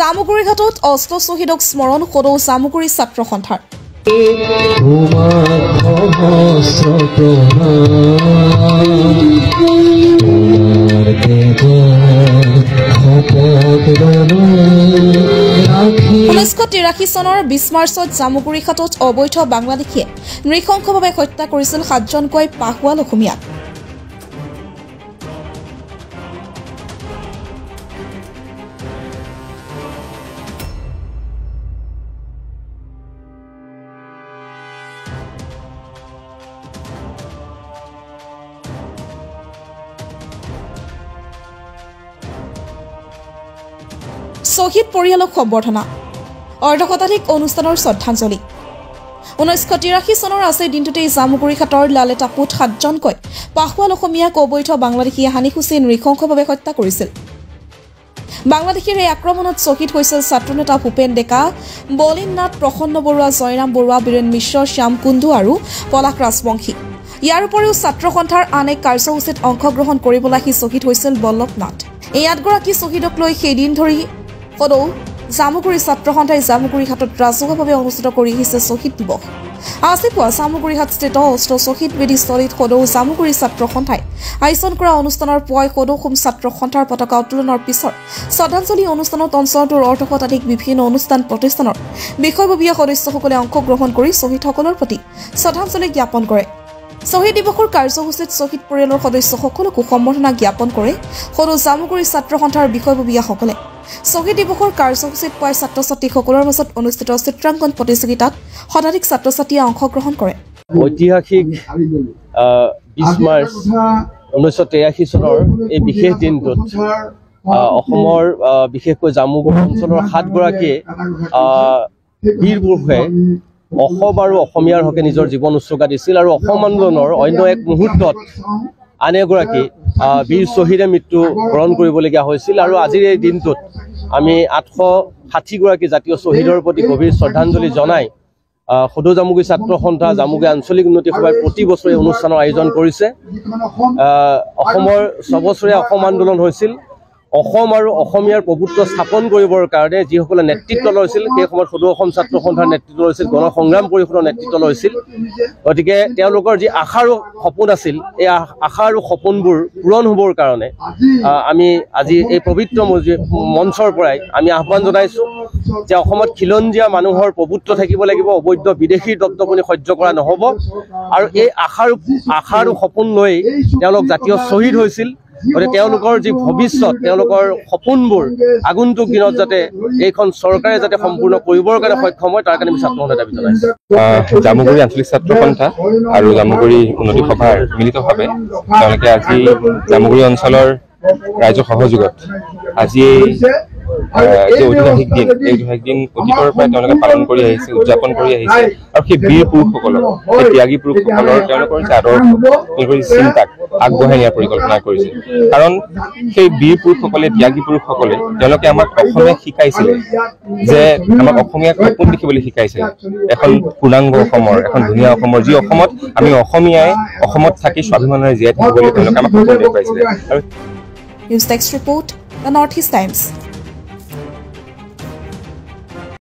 জামুগুৰি ঘাটত অস্ত শ্বহীদক স্মৰণ সদৌ জামুগুৰি ছাত্ৰ সন্থাৰ চনৰ 20 মাৰ্চত জামুগুৰি ঘাটত অবৈধ বাংলাদেশীয়ে নৃশংসভাৱে হত্যা কৰিছিল 7জনকৈ পাহুৱাল অসমীয়া শহীদ পৰিয়ালক সম্বৰ্ধনা অৰ্ধশতাধিক অনুষ্ঠানৰ শ্ৰদ্ধাঞ্জলি 1983 চনৰ আছে দিনটোতে জামুগুৰি ঘাটৰ লালেটাপুত 7জনকৈ পাহুৱাল অসমীয়াক অবৈধ বাংলাদেশীয়ে হানিখুচি নৃশংসভাৱে হত্যা কৰিছিল বাংলাদেশীৰ এই আক্ৰমণত শ্বহীদ হৈছিল ছাত্ৰনেতা ভূপেন ডেকা বলিন নাথ প্ৰসন্ন বৰুৱা জয়ৰাম বৰুৱা বীৰেন মিশ্ৰ শ্যাম কুণ্ডু আৰু পলাশ ৰাজবংশী ইয়াৰ উপৰিও ছাত্ৰ সন্থাৰ আন এক কাৰ্যসূচীত অংশগ্ৰহণ কৰিবলৈ আহি শ্বহীদ হৈছিল বল্লভ নাথ এই 8গৰাকী শ্বহীদক লৈ সেইদিন ধৰি সদৌ জামুগুৰি ছাত্ৰ সন্থাই জামুগুৰি ঘাটত ৰাজহুৱাভাৱে অনুষ্ঠিত কৰি আহিছে শ্বহীদ দিৱস আজি পুৱা জামুগুৰি ঘাট স্থিত অষ্ট শ্বহীদ বেদীস্থলীত সদৌ জামুগুৰি ছাত্ৰ সন্থাই আয়োজন কৰা অনুষ্ঠানৰ পুৱাই সদৌ ছাত্ৰ সন্থাৰ পতাকা উত্তোলনৰ পিছত শ্ৰদ্ধাঞ্জলি অনুষ্ঠানত অঞ্চলটোৰ অৰ্ধশতাধিক বিভিন্ন অনুষ্ঠান প্ৰতিষ্ঠানৰ বিষয়ববীয়া সদস্যসকলে অংশগ্ৰহণ কৰি শ্বহীদসকলৰ প্ৰতি শ্ৰদ্ধাঞ্জলি জ্ঞাপন কৰে শ্বহীদ দিৱসৰ কাৰ্যসূচীত শ্বহীদ পৰিয়ালৰ সদস্যসকলকো সম্বৰ্ধনা জ্ঞাপন কৰে সদৌ জামুগুৰি ছাত্ৰ সন্থাৰ বিষয়ববীয়াসকলে শ্বহীদ দিৱসৰ কাৰ্যসূচীত পুৱাই ছাত্ৰ ছাত্ৰীসকলৰ মাজত অনুষ্ঠিত চিত্ৰাংকন প্ৰতিযোগিতাত শতাধিক ছাত্ৰ ছাত্ৰীয়ে অংশগ্ৰহণ কৰে ঐতিহাসিক 20 মাৰ্চ 1983 চনৰ এই বিশেষ দিনটোত অসমৰ বিশেষকৈ জামুগুৰি অঞ্চলৰ 7গৰাকীয়ে বীৰ পুৰুষে অসম আৰু অসমীয়াৰ হকে নিজৰ জীৱন উৎসৰ্গা দিছিল আৰু অসম আন্দোলনৰ অন্য এক মুহূৰ্তত আন এগৰাকী বীৰ শ্বহীদে মৃত্যু বৰণ কৰিবলগীয়া হৈছিল আৰু আজিৰ এই দিনটোত আমি 860গৰাকী জাতীয় শ্বহীদৰ প্ৰতি গভীৰ শ্ৰদ্ধাঞ্জলি জনাই সদৌ জামুগুৰি ছাত্ৰ সন্থা জামুগুৰি আঞ্চলিক উন্নতি সভাই প্ৰতি বছৰে অনুষ্ঠানৰ আয়োজন কৰিছে অসমৰ 6 বছৰীয়া অসম আন্দোলন হৈছিল অসম আৰু অসমীয়াৰ প্ৰভুত্ব স্থাপন কৰিবৰ কাৰণে যিসকলে নেতৃত্ব লৈছিল সেই সময়ত সদৌ অসম ছাত্ৰ সন্থাৰ নেতৃত্ব লৈছিল গণ সংগ্ৰাম পৰিষদৰ নেতৃত্ব লৈছিল গতিকে তেওঁলোকৰ যি আশা আৰু সপোন আছিল এই আশা আৰু সপোনবোৰ পূৰণ হ'বৰ কাৰণে আমি আজি এই পবিত্ৰ মঞ্চৰ পৰাই আমি আহ্বান জনাইছোঁ যে অসমত খিলঞ্জীয়া মানুহৰ প্ৰভুত্ব থাকিব লাগিব অবৈধ বিদেশীৰ দপ্তপনি সহ্য কৰা নহ'ব আৰু এই আশা আৰু সপোন লৈ তেওঁলোক জাতীয় শ্বহীদ হৈছিল গতিকে তেওঁলোকৰ যি ভৱিষ্যত তেওঁলোকৰ সপোনবোৰ আগন্তুক দিনত যাতে এইখন চৰকাৰে যাতে সম্পূৰ্ণ কৰিবৰ কাৰণে সক্ষম হয় তাৰ কাৰণে আমি ছাত্ৰ সন্থাই দাবী জনাইছোঁ জামুগুৰি আঞ্চলিক ছাত্ৰ সন্থা আৰু জামুগুৰি উন্নতি সভাৰ মিলিতভাৱে তেওঁলোকে আজি জামুগুৰি অঞ্চলৰ ৰাইজৰ সহযোগত আজি এই ঐতিহাসিক দিন অতীতৰ পৰাই তেওঁলোকে পালন কৰি আহিছে উদযাপন কৰি আহিছে আৰু সেই বীৰ পুৰুষসকলক সেই ত্যাগী পুৰুষসকলৰ তেওঁলোকৰ যি আদৰ্শ তেওঁলোকৰ যি চিন্তাক আগবঢ়াই নিয়াৰ পৰিকল্পনা কৰিছে কাৰণ সেই বীৰ পুৰুষসকলে ত্যাগী পুৰুষসকলে তেওঁলোকে আমাক অসমীয়া শিকাইছিলে যে আমাক অসমীয়াক সপোন দেখিবলৈ শিকাইছিলে এখন পূৰ্ণাংগ অসমৰ এখন ধুনীয়া অসমৰ যি অসমত আমি অসমীয়াই অসমত থাকি স্বাভিমানেৰে জীয়াই থাকিবলৈ তেওঁলোকে আমাক সপোন দেখুৱাইছিলে আৰু news text report the north east times